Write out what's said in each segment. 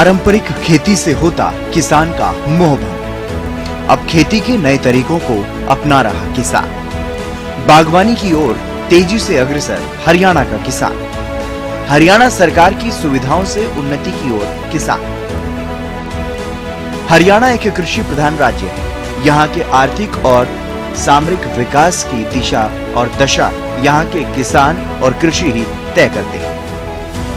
पारंपरिक खेती से होता किसान का मोहभंग। अब खेती के नए तरीकों को अपना रहा किसान। बागवानी की ओर तेजी से अग्रसर हरियाणा का किसान। हरियाणा सरकार की सुविधाओं से उन्नति की ओर किसान। हरियाणा एक कृषि प्रधान राज्य है। यहाँ के आर्थिक और सामरिक विकास की दिशा और दशा यहाँ के किसान और कृषि ही तय करते हैं।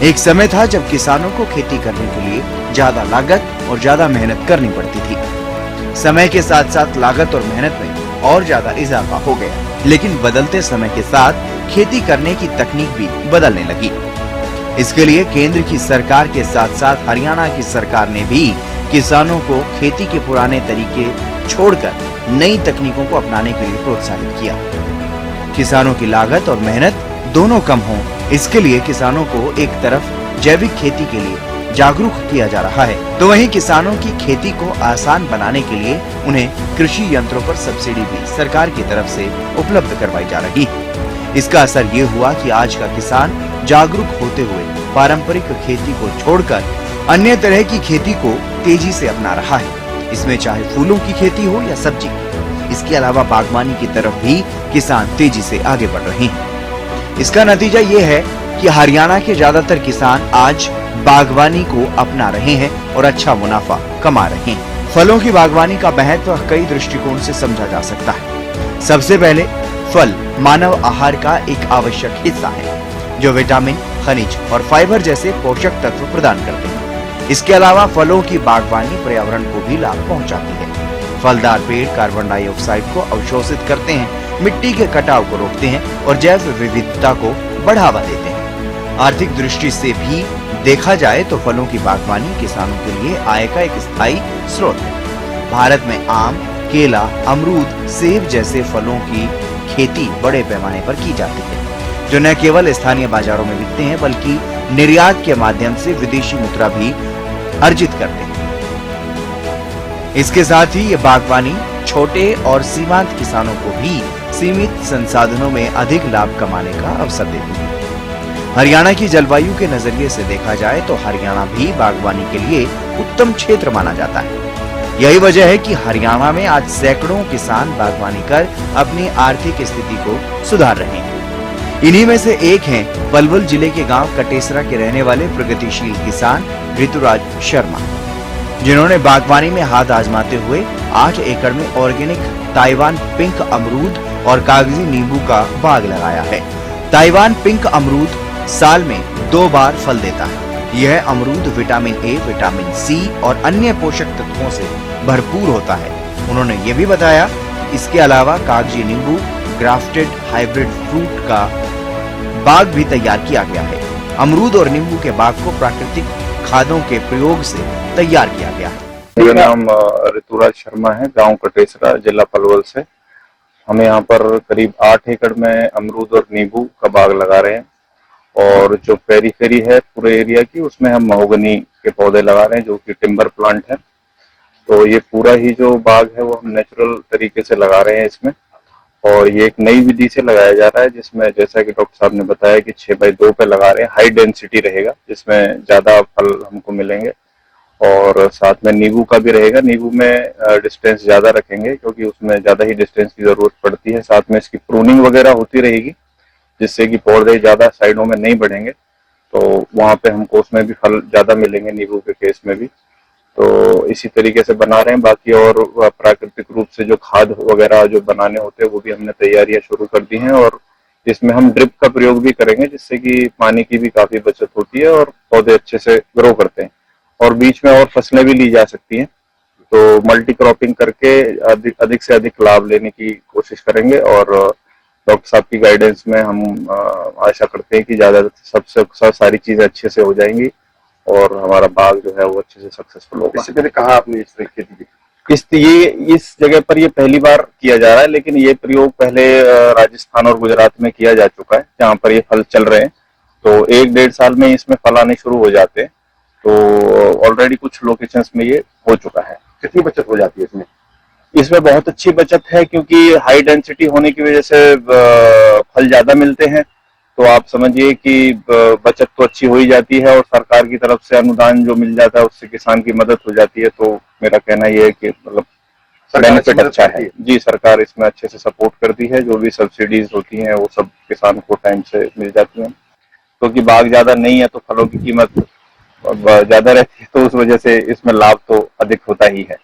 एक समय था जब किसानों को खेती करने के लिए ज्यादा लागत और ज्यादा मेहनत करनी पड़ती थी। समय के साथ साथ लागत और मेहनत में और ज्यादा इजाफा हो गया, लेकिन बदलते समय के साथ खेती करने की तकनीक भी बदलने लगी। इसके लिए केंद्र की सरकार के साथ साथ हरियाणा की सरकार ने भी किसानों को खेती के पुराने तरीके छोड़कर नई तकनीकों को अपनाने के लिए प्रोत्साहित किया। किसानों की लागत और मेहनत दोनों कम हो, इसके लिए किसानों को एक तरफ जैविक खेती के लिए जागरूक किया जा रहा है, तो वहीं किसानों की खेती को आसान बनाने के लिए उन्हें कृषि यंत्रों पर सब्सिडी भी सरकार की तरफ से उपलब्ध करवाई जा रही है। इसका असर ये हुआ कि आज का किसान जागरूक होते हुए पारंपरिक खेती को छोड़कर अन्य तरह की खेती को तेजी से अपना रहा है। इसमें चाहे फूलों की खेती हो या सब्जी की। इसके अलावा बागवानी की तरफ भी किसान तेजी से आगे बढ़ रहे हैं। इसका नतीजा ये है कि हरियाणा के ज्यादातर किसान आज बागवानी को अपना रहे हैं और अच्छा मुनाफा कमा रहे हैं। फलों की बागवानी का महत्व कई दृष्टिकोण से समझा जा सकता है। सबसे पहले फल मानव आहार का एक आवश्यक हिस्सा है, जो विटामिन, खनिज और फाइबर जैसे पोषक तत्व प्रदान करते हैं। इसके अलावा फलों की बागवानी पर्यावरण को भी लाभ पहुंचाती है। फलदार पेड़ कार्बन डाइऑक्साइड को अवशोषित करते हैं, मिट्टी के कटाव को रोकते हैं और जैव विविधता को बढ़ावा देते हैं। आर्थिक दृष्टि से भी देखा जाए तो फलों की बागवानी किसानों के लिए आय का एक स्थायी स्रोत है। भारत में आम, केला, अमरूद, सेब जैसे फलों की खेती बड़े पैमाने पर की जाती है, जो न केवल स्थानीय बाजारों में बिकते हैं बल्कि निर्यात के माध्यम से विदेशी मुद्रा भी अर्जित करते हैं। इसके साथ ही ये बागवानी छोटे और सीमांत किसानों को भी सीमित संसाधनों में अधिक लाभ कमाने का अवसर देती है। हरियाणा की जलवायु के नजरिए से देखा जाए तो हरियाणा भी बागवानी के लिए उत्तम क्षेत्र माना जाता है। यही वजह है कि हरियाणा में आज सैकड़ों किसान बागवानी कर अपनी आर्थिक स्थिति को सुधार रहे हैं। इन्हीं में से एक हैं पलवल जिले के गांव कटेसरा के रहने वाले प्रगतिशील किसान ऋतुराज शर्मा, जिन्होंने बागवानी में हाथ आजमाते हुए 8 एकड़ में ऑर्गेनिक ताइवान पिंक अमरूद और कागजी नींबू का बाग लगाया है। ताइवान पिंक अमरूद साल में 2 बार फल देता है। यह अमरूद विटामिन ए, विटामिन सी और अन्य पोषक तत्वों से भरपूर होता है। उन्होंने ये भी बताया कि इसके अलावा कागजी नींबू ग्राफ्टेड हाइब्रिड फ्रूट का बाग भी तैयार किया गया है। अमरूद और नींबू के बाग को प्राकृतिक खादों के प्रयोग से तैयार किया गया है। मेरा नाम ऋतुराज शर्मा है, गांव कटेसरा, जिला पलवल से। हम यहाँ पर करीब 8 एकड़ में अमरूद और नींबू का बाग लगा रहे हैं, और जो पेरीफेरी है पूरे एरिया की, उसमें हम महोगनी के पौधे लगा रहे हैं, जो कि टिम्बर प्लांट है। तो ये पूरा ही जो बाग है वो हम नेचुरल तरीके से लगा रहे हैं इसमें, और ये एक नई विधि से लगाया जा रहा है, जिसमें जैसा कि डॉक्टर साहब ने बताया कि 6x2 पे लगा रहे हैं। हाई डेंसिटी रहेगा, जिसमें ज्यादा फल हमको मिलेंगे, और साथ में नींबू का भी रहेगा। नींबू में डिस्टेंस ज्यादा रखेंगे, क्योंकि उसमें ज्यादा ही डिस्टेंस की जरूरत पड़ती है। साथ में इसकी प्रूनिंग वगैरह होती रहेगी, जिससे कि पौधे ज्यादा साइडों में नहीं बढ़ेंगे, तो वहां पे हमको उसमें भी फल ज्यादा मिलेंगे, नींबू के केस में भी। तो इसी तरीके से बना रहे हैं। बाकी और प्राकृतिक रूप से जो खाद वगैरह जो बनाने होते हैं वो भी हमने तैयारियां शुरू कर दी हैं, और इसमें हम ड्रिप का प्रयोग भी करेंगे, जिससे कि पानी की भी काफी बचत होती है और पौधे अच्छे से ग्रो करते हैं, और बीच में और फसलें भी ली जा सकती हैं। तो मल्टी क्रॉपिंग करके अधिक से अधिक लाभ लेने की कोशिश करेंगे, और डॉक्टर साहब की गाइडेंस में हम आशा करते हैं कि सब सारी चीजें अच्छे से हो जाएंगी और हमारा बाग जो है वो अच्छे से सक्सेसफुल होगा। इससे पहले कहाँ आपने इस तरह की खेती की? इस जगह पर ये पहली बार किया जा रहा है, लेकिन ये प्रयोग पहले राजस्थान और गुजरात में किया जा चुका है, जहाँ पर ये फल चल रहे हैं। तो 1-1.5 साल में इसमें फल आने शुरू हो जाते हैं। तो ऑलरेडी कुछ लोकेशंस में ये हो चुका है। कितनी बचत हो जाती है इसमें? इसमें बहुत अच्छी बचत है, क्योंकि हाई डेंसिटी होने की वजह से फल ज्यादा मिलते हैं, तो आप समझिए कि बचत तो अच्छी हो ही जाती है और सरकार की तरफ से अनुदान जो मिल जाता है उससे किसान की मदद हो जाती है। तो मेरा कहना यह है कि मतलब बेनिफिट अच्छा है जी। सरकार इसमें अच्छे से सपोर्ट करती है, जो भी सब्सिडीज होती हैं वो सब किसान को टाइम से मिल जाती हैं। क्योंकि बाग ज्यादा नहीं है तो फलों की कीमत ज्यादा रहती है, तो उस वजह से इसमें लाभ तो अधिक होता ही है।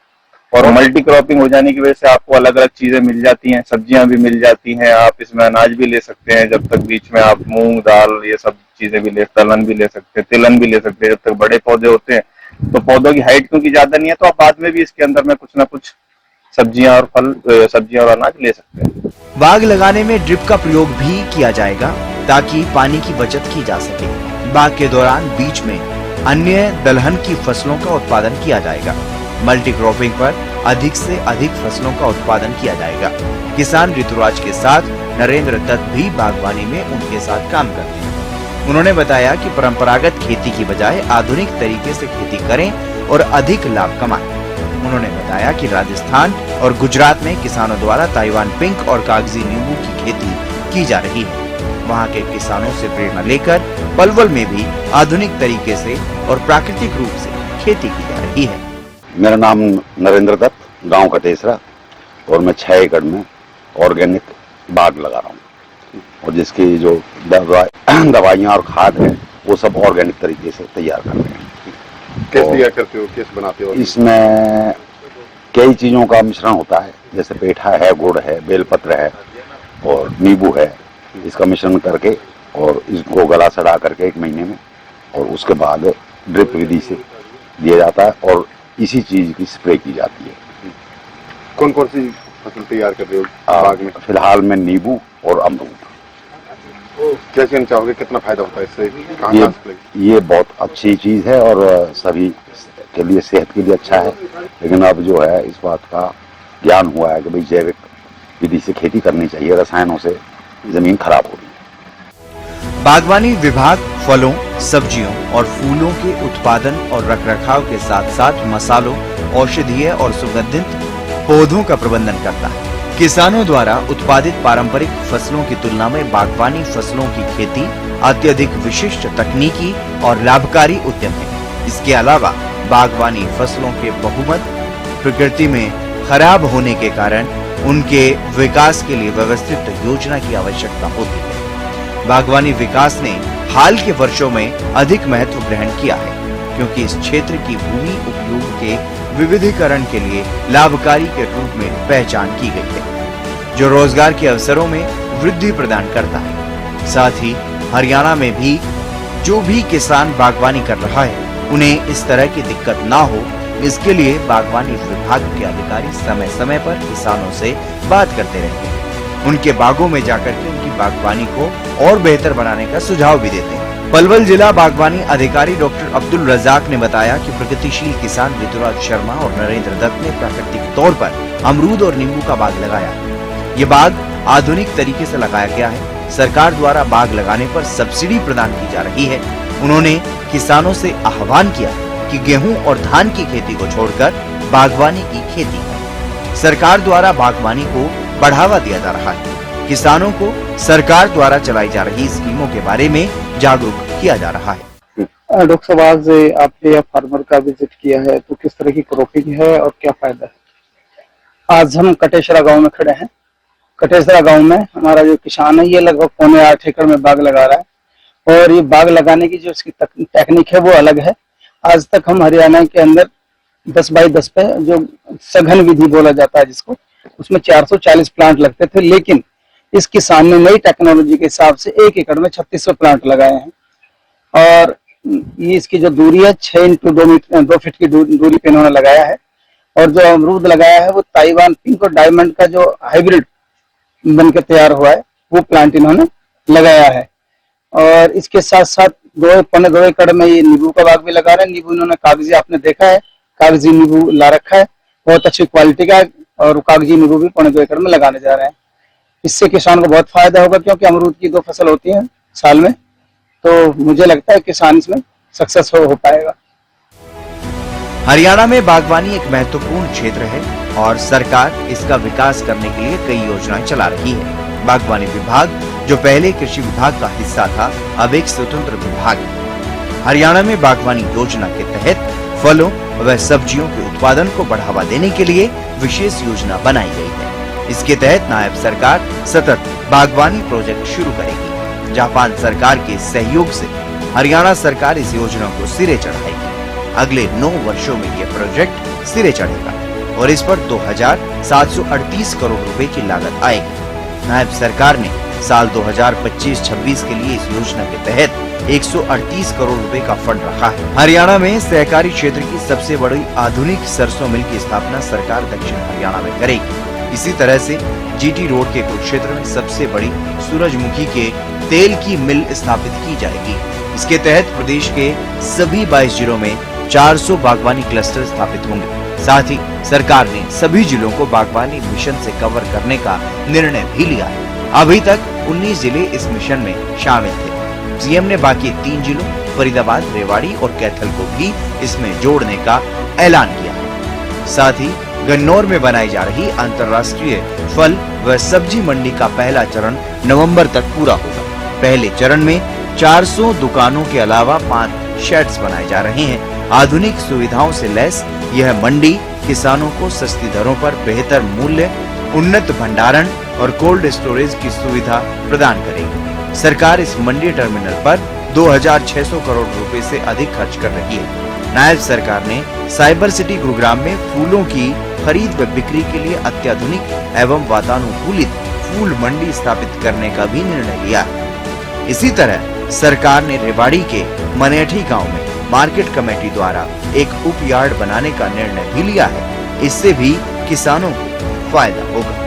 और मल्टी क्रॉपिंग हो जाने की वजह से आपको अलग अलग चीजें मिल जाती हैं, सब्जियां भी मिल जाती हैं, आप इसमें अनाज भी ले सकते हैं। जब तक बीच में आप मूंग दाल ये सब चीजें भी दलहन भी ले सकते हैं, तिलहन भी ले सकते हैं। जब तक बड़े पौधे होते हैं तो पौधों की हाइट क्योंकि ज्यादा नहीं है तो आप बाद में भी इसके अंदर में कुछ ना कुछ सब्जियां और अनाज ले सकते हैं। बाग लगाने में ड्रिप का प्रयोग भी किया जाएगा ताकि पानी की बचत की जा सके। बाग के दौरान बीच में अन्य दलहन की फसलों का उत्पादन किया जाएगा। मल्टी क्रॉपिंग पर अधिक से अधिक फसलों का उत्पादन किया जाएगा। किसान ऋतुराज के साथ नरेंद्र दत्त भी बागवानी में उनके साथ काम करते हैं। उन्होंने बताया कि परंपरागत खेती की बजाय आधुनिक तरीके से खेती करें और अधिक लाभ कमाएं। उन्होंने बताया कि राजस्थान और गुजरात में किसानों द्वारा ताइवान पिंक और कागजी नींबू की खेती की जा रही है। वहां के किसानों से प्रेरणा लेकर पलवल में भी आधुनिक तरीके से और प्राकृतिक रूप से खेती की जा रही है। मेरा नाम नरेंद्र दत्त, गांव कटेसरा, और मैं 6 एकड़ में ऑर्गेनिक बाग लगा रहा हूँ और जिसकी जो दवाइयाँ और खाद है वो सब ऑर्गेनिक तरीके से तैयार कर रहे हैं। कैसे तैयार करते हो, कैसे बनाते हो? इसमें कई चीज़ों का मिश्रण होता है, जैसे पेठा है, गुड़ है, बेलपत्र है और नींबू है। इसका मिश्रण करके और इसको गला सड़ा करके 1 महीने में, और उसके बाद ड्रिप विधि से दिया जाता है और इसी चीज की स्प्रे की जाती है। कौन कौन सी फसल तैयार कर रहे हो बाग में? फिलहाल में नींबू और अमरूद। क्या कहना चाहोगे, कितना फायदा होता है इससे? ये बहुत अच्छी चीज है और सभी के लिए, सेहत के लिए अच्छा है। लेकिन अब जो है इस बात का ज्ञान हुआ है कि भाई जैविक विधि से खेती करनी चाहिए, रसायनों से जमीन खराब हो रही है। बागवानी विभाग फलों, सब्जियों और फूलों के उत्पादन और रखरखाव के साथ साथ मसालों, औषधीय और सुगंधित पौधों का प्रबंधन करता है। किसानों द्वारा उत्पादित पारंपरिक फसलों की तुलना में बागवानी फसलों की खेती अत्यधिक विशिष्ट तकनीकी और लाभकारी उद्यम है। इसके अलावा बागवानी फसलों के बहुमत प्रकृति में खराब होने के कारण उनके विकास के लिए व्यवस्थित योजना की आवश्यकता होती है। बागवानी विकास ने हाल के वर्षों में अधिक महत्व ग्रहण किया है क्योंकि इस क्षेत्र की भूमि उपयोग के विविधीकरण के लिए लाभकारी के रूप में पहचान की गई है, जो रोजगार के अवसरों में वृद्धि प्रदान करता है। साथ ही हरियाणा में भी जो भी किसान बागवानी कर रहा है उन्हें इस तरह की दिक्कत ना हो, इसके लिए बागवानी विभाग के अधिकारी समय समय पर किसानों से बात करते रहते हैं। उनके बागों में जाकर के उनकी बागवानी को और बेहतर बनाने का सुझाव भी देते हैं। पलवल जिला बागवानी अधिकारी डॉक्टर अब्दुल रजाक ने बताया कि प्रगतिशील किसान ऋतुराज शर्मा और नरेंद्र दत्त ने प्राकृतिक तौर पर अमरूद और नींबू का बाग लगाया। ये बाग आधुनिक तरीके से लगाया गया है। सरकार द्वारा बाग लगाने पर सब्सिडी प्रदान की जा रही है। उन्होंने किसानों से आह्वान किया कि गेहूं और धान की खेती को छोड़कर बागवानी की खेती करें। सरकार द्वारा बागवानी को बढ़ावा दिया जा रहा है। किसानों को सरकार द्वारा चलाई जा रही स्कीमों के बारे में जागरूक किया जा रहा है। डॉक्टर साहब, आज आपने फार्मर का विजिट किया है तो किस तरह की क्रॉपिंग है और क्या फायदा है? आज हम कटेसरा गांव में खड़े हैं। कटेसरा गांव में हमारा जो किसान है ये लगभग 8.25 एकड़ में बाग लगा रहा है और ये बाग लगाने की जो इसकी टेक्निक है वो अलग है। आज तक हम हरियाणा के अंदर 10 बाई 10 पे जो सघन विधि बोला जाता है जिसको, उसमें 440 प्लांट लगते थे, लेकिन इस किसान ने नई टेक्नोलॉजी के हिसाब से 1 एकड़ में 3600 प्लांट लगाए हैं। और ये इसकी जो दूरी है 6 इंटू 2 फीट की दूरी पे इन्होंने लगाया है। और जो अमरूद लगाया है वो ताइवान पिंक और डायमंड का जो हाइब्रिड बनकर तैयार हुआ है वो प्लांट इन्होंने लगाया है। और इसके साथ साथ 2.25 एकड़ में ये नींबू का बाग भी लगा रहे हैं। नींबू इन्होंने कागजी, आपने देखा है, कागजी नींबू ला रखा है, बहुत अच्छी क्वालिटी का, और कागजी नींबू भी 2.25 एकड़ में लगाने जा रहे हैं। इससे किसान को बहुत फायदा होगा क्योंकि अमरूद की 2 फसल होती है साल में, तो मुझे लगता है किसान इसमें सक्सेस हो पाएगा। हरियाणा में बागवानी एक महत्वपूर्ण क्षेत्र है और सरकार इसका विकास करने के लिए कई योजनाएं चला रही है। बागवानी विभाग जो पहले कृषि विभाग का हिस्सा था, अब एक स्वतंत्र विभाग है। हरियाणा में बागवानी योजना के तहत फलों व सब्जियों के उत्पादन को बढ़ावा देने के लिए विशेष योजना बनाई गई है। इसके तहत नायब सरकार सतत बागवानी प्रोजेक्ट शुरू करेगी। जापान सरकार के सहयोग से हरियाणा सरकार इस योजना को सिरे चढ़ाएगी। अगले 9 वर्षों में यह प्रोजेक्ट सिरे चढ़ेगा और इस पर 2,738 करोड़ रुपए की लागत आएगी। नायब सरकार ने साल 2025-26 के लिए इस योजना के तहत 138 करोड़ रुपए का फंड रखा है। हरियाणा में सहकारी क्षेत्र की सबसे बड़ी आधुनिक सरसों मिल की स्थापना सरकार दक्षिण हरियाणा में करेगी। इसी तरह से जीटी रोड के कुरुक्षेत्र में सबसे बड़ी सूरजमुखी के तेल की मिल स्थापित की जाएगी। इसके तहत प्रदेश के सभी 22 जिलों में 400 बागवानी क्लस्टर स्थापित होंगे। साथ ही सरकार ने सभी जिलों को बागवानी मिशन से कवर करने का निर्णय भी लिया है। अभी तक 19 जिले इस मिशन में शामिल थे। सीएम ने बाकी 3 जिलों फरीदाबाद, रेवाड़ी और कैथल को भी इसमें जोड़ने का ऐलान किया है। साथ ही गन्नौर में बनाई जा रही अंतर्राष्ट्रीय फल व सब्जी मंडी का पहला चरण नवंबर तक पूरा होगा। पहले चरण में 400 दुकानों के अलावा 5 शेड्स बनाए जा रहे हैं। आधुनिक सुविधाओं से लैस यह मंडी किसानों को सस्ती दरों पर बेहतर मूल्य, उन्नत भंडारण और कोल्ड स्टोरेज की सुविधा प्रदान करेगी। सरकार इस मंडी टर्मिनल पर 2,600 करोड़ रुपए से अधिक खर्च कर रही है। नायब सरकार ने साइबर सिटी गुरुग्राम में फूलों की खरीद व बिक्री के लिए अत्याधुनिक एवं वातानुकूलित फूल मंडी स्थापित करने का भी निर्णय लिया है। इसी तरह सरकार ने रेवाड़ी के मनेठी गांव में मार्केट कमेटी द्वारा एक उप यार्ड बनाने का निर्णय भी लिया है। इससे भी किसानों को फायदा होगा।